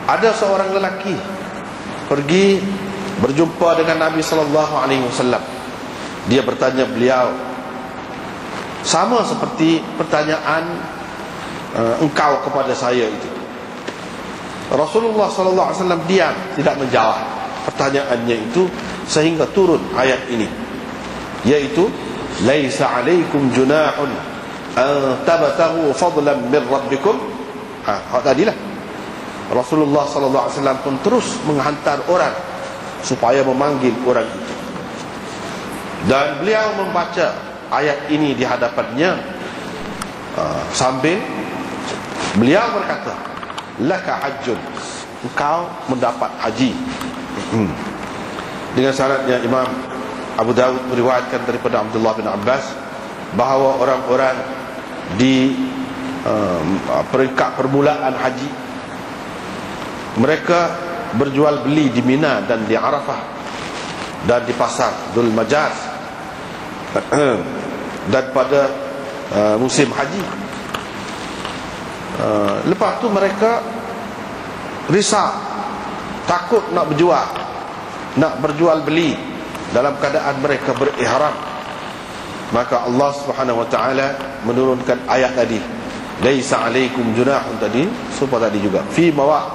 ada seorang lelaki pergi berjumpa dengan Nabi SAW. Dia bertanya beliau, sama seperti pertanyaan engkau kepada saya itu. Rasulullah SAW diam, tidak menjawab pertanyaannya itu, sehingga turun ayat ini, yaitu laisa alaikum junahun an tabtaghu fadlan min rabbikum. Tadilah Rasulullah SAW pun terus menghantar orang supaya memanggil orang itu, dan beliau membaca ayat ini di hadapannya, sambil beliau berkata, laka hajjun, engkau mendapat haji. Dengan syaratnya Imam Abu Dawud meriwayatkan daripada Abdullah bin Abbas bahawa orang-orang di peringkat permulaan haji, mereka berjual beli di Mina dan di Arafah dan di pasar Dhul Majaz dan pada musim haji. Lepas tu mereka risau, takut nak berjual beli dalam keadaan mereka berihram. Maka Allah Subhanahu wa taala menurunkan ayat tadi, laisa alaikum junahun tadi, supaya tadi juga fi mawa,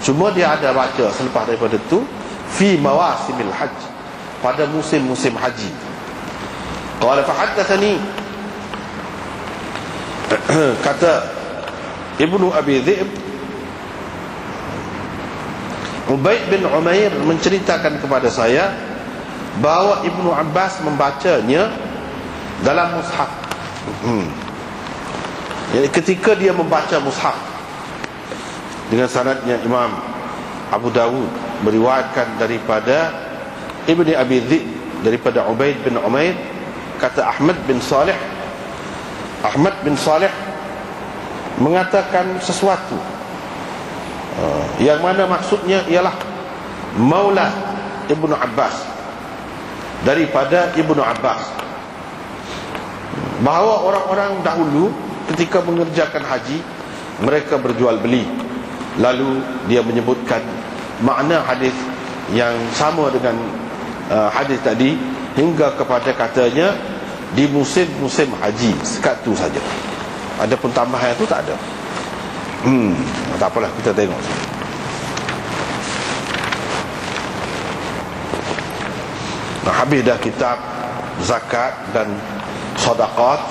cuma dia ada baca selepas daripada itu fi mawasimil hajj, pada musim-musim haji. Qala fa haddatsani, kata Ibnu Abi Dhi'b, Ubaid bin Umair menceritakan kepada saya bahawa Ibnu Abbas membacanya dalam mushaf. Jadi ketika dia membaca mushaf, dengan sanadnya Imam Abu Dawud meriwayatkan daripada Ibni Abi Dhi'b daripada Ubaid bin Umair, kata Ahmad bin Salih mengatakan sesuatu yang mana maksudnya ialah Maula Ibnu Abbas, daripada Ibnu Abbas, bahawa orang-orang dahulu ketika mengerjakan haji mereka berjual beli. Lalu dia menyebutkan makna hadis yang sama dengan hadis tadi, hingga kepada katanya di musim-musim haji, sekat tu saja. Adapun tambahan itu tak ada. Tak apalah, kita tengok. Habis dah kitab zakat dan sedekah.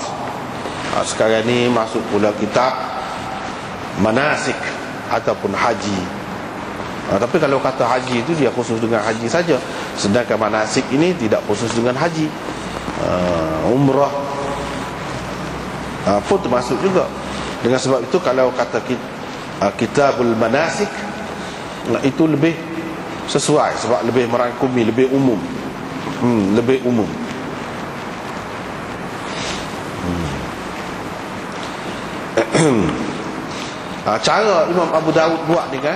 Sekarang ni masuk pula kitab manasik ataupun haji. Tapi kalau kata haji itu dia khusus dengan haji saja, sedangkan manasik ini tidak khusus dengan haji. Umrah pun termasuk juga. Dengan sebab itu kalau kata kitabul manasik, itu lebih sesuai, sebab lebih merangkumi, lebih umum. Lebih umum. Cara Imam Abu Dawud buat ni kan,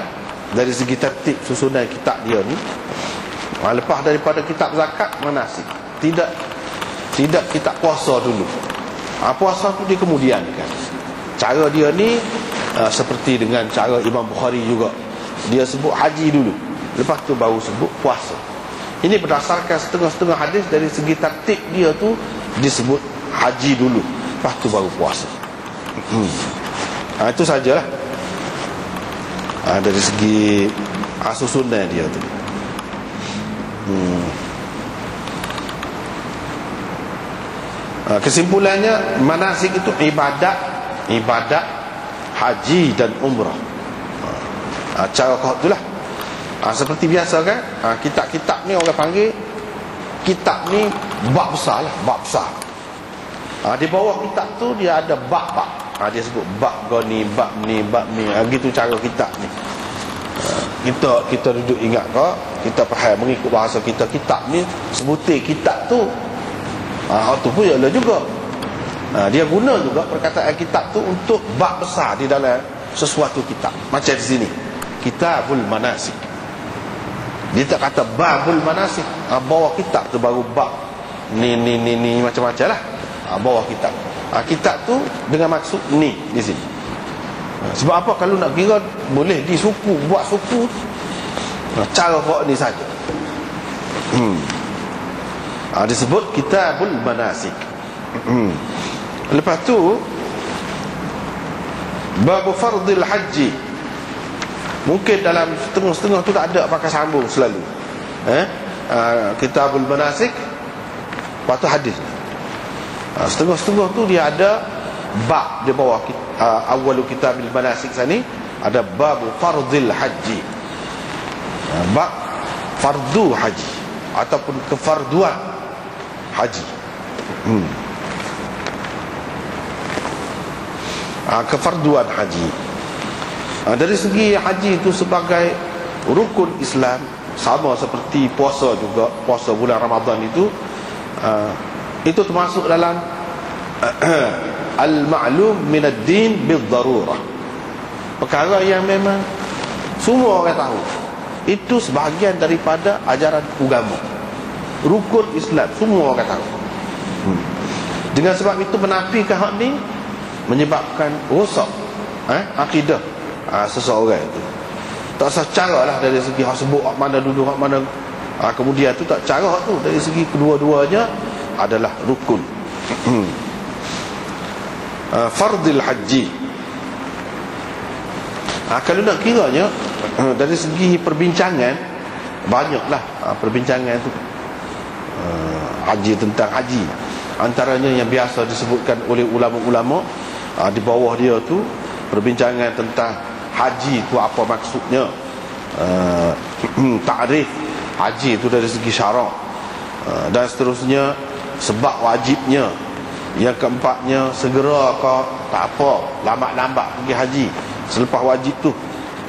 dari segi tertib susunan kitab dia ni, lepas daripada kitab zakat, manasik, tidak kitab puasa dulu. Puasa tu dia kemudian kan. Cara dia ni seperti dengan cara Imam Bukhari juga, dia sebut haji dulu, lepas tu baru sebut puasa. Ini berdasarkan setengah-setengah hadis, dari segi tertib dia tu disebut haji dulu, lepas tu baru puasa. Itu sajalah. Dari segi susunan dia tu. Kesimpulannya, manasik itu ibadat haji dan umrah. Cara kau itulah. Seperti biasa kan, kitab-kitab ni orang panggil kitab ni bab besar lah, bab besar. Di bawah kitab tu dia ada bab-bab. Dia sebut bab ni, bab ni, bab ni. Gitu cara kitab ni. Kita duduk ingat kau, kita faham mengikut bahasa kita, kitab ni sebutir kitab tu. Itu pun ialah juga. Dia guna juga perkataan kitab tu untuk bab besar di dalam sesuatu kitab. Macam di sini, Kitabul Manasik. Dia tak kata babul manasik. Bawah kitab tu baru bab ni macam-macam lah. Bawah kitab. Kitab tu dengan maksud ni di sini. Sebab apa? Kalau nak kira boleh di suku, buat suku, cara buat ni saja. Disebut Kitabul Manasik. Lepas tu Bab Fardil Haji. Mungkin dalam setengah-setengah tu tak ada pakai sambung selalu. Kitabul Manasik, lepas tu hadis. Setengah-setengah tu dia ada bab di bawah awal Kitabil Manasik sini ada Bab Fardil Haji. Bab fardu haji ataupun kefarduan haji. Kefarduan haji. Dari segi haji itu sebagai rukun Islam, sama seperti puasa juga. Puasa bulan Ramadan itu termasuk dalam al-ma'lum min ad-din bil-darurah, perkara yang memang semua orang tahu. Itu sebahagian daripada ajaran agama, rukun Islam, semua orang tahu. Dengan sebab itu menafikan hak ni menyebabkan rosak akidah seseorang itu. Tak usah cara lah dari segi hak sebut hak mana duduk hak mana, kemudian tu tak cara hak tu. Dari segi kedua-duanya adalah rukun. Fardil haji. Kalau nak kiranya dari segi perbincangan, banyaklah perbincangan tu. Haji, tentang haji. Antaranya yang biasa disebutkan oleh ulama-ulama, di bawah dia tu perbincangan tentang haji tu apa maksudnya, takrif haji tu dari segi syarak, dan seterusnya, sebab wajibnya. Yang keempatnya, segera ke tak apa, lambat-lambat pergi haji selepas wajib tu.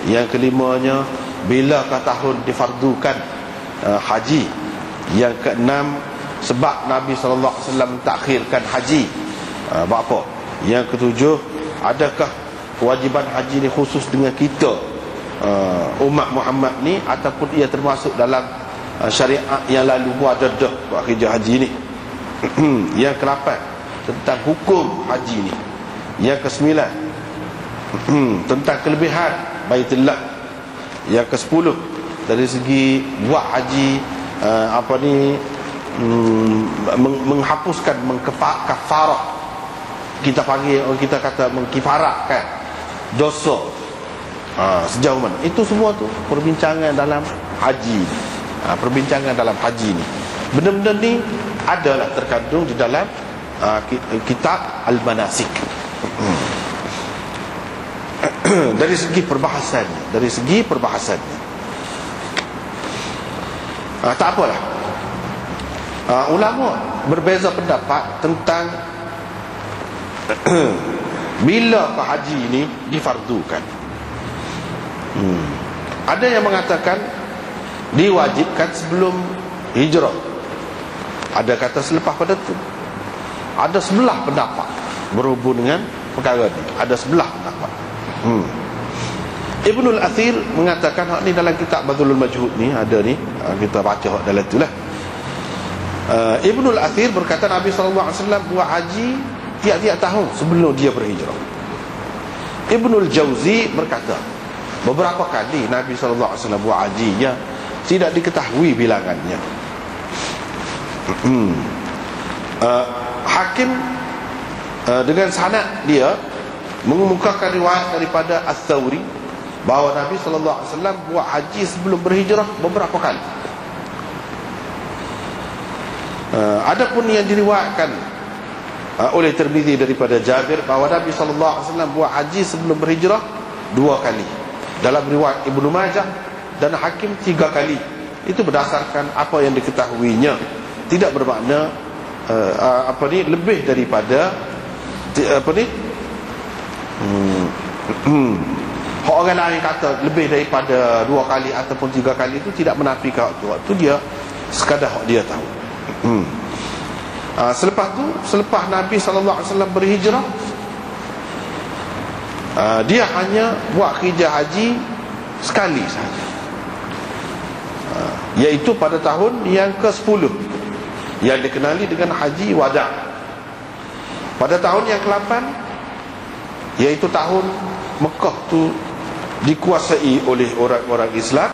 Yang kelimanya, bilakah tahun difardukan haji. Yang keenam, sebab Nabi SAW takhirkan haji, buat apa. Yang ketujuh, adakah kewajiban haji ni khusus dengan kita umat Muhammad ni, ataupun ia termasuk dalam syariat yang lalu buat dah buat kerja haji ni. Yang ke-8, tentang hukum haji ni. Yang ke-9, tentang kelebihan Baitullah. Yang ke-10, dari segi buat haji menghapuskan, kafarah, kita panggil, kita kata mengkifaratkan dosa. Sejauh mana itu semua tu perbincangan dalam haji. Perbincangan dalam haji ni, benda-benda ni adalah terkandung di dalam kitab Al-Manasik. Dari segi perbahasannya, tak apalah. Ulama berbeza pendapat tentang bila haji ini difardukan. Ada yang mengatakan diwajibkan sebelum hijrah, ada kata selepas pada tu. Ada sebelah pendapat berhubung dengan perkara ni. Ada sebelah pendapat. Ibnul Athir mengatakan hak ni dalam kitab Badlul Majhud ni ada ni, kita baca hak dalam tu lah. Ibnul Athir berkata Nabi SAW buat haji tiap-tiap tahun sebelum dia berhijrah. Ibnul Jauzi berkata beberapa kali Nabi SAW buat haji yang tidak diketahui bilangannya. Hakim dengan sanad dia mengemukakan riwayat daripada Ats-Tsauri bahawa Nabi SAW buat haji sebelum berhijrah beberapa kali. Adapun yang diriwayatkan oleh Tirmizi daripada Jabir bahawa Nabi SAW buat haji sebelum berhijrah 2 kali. Dalam riwayat Ibnu Majah dan Hakim 3 kali. Itu berdasarkan apa yang diketahuinya. Tidak bermakna lebih daripada orang lain kata lebih daripada 2 kali ataupun 3 kali, itu tidak menafikan waktu dia sekadar dia tahu. Selepas Nabi SAW berhijrah, dia hanya buat kerja haji sekali sahaja, iaitu pada tahun yang ke-10 yang dikenali dengan Haji Wada'. Pada tahun yang ke-8, iaitu tahun Mekah tu dikuasai oleh orang-orang Islam.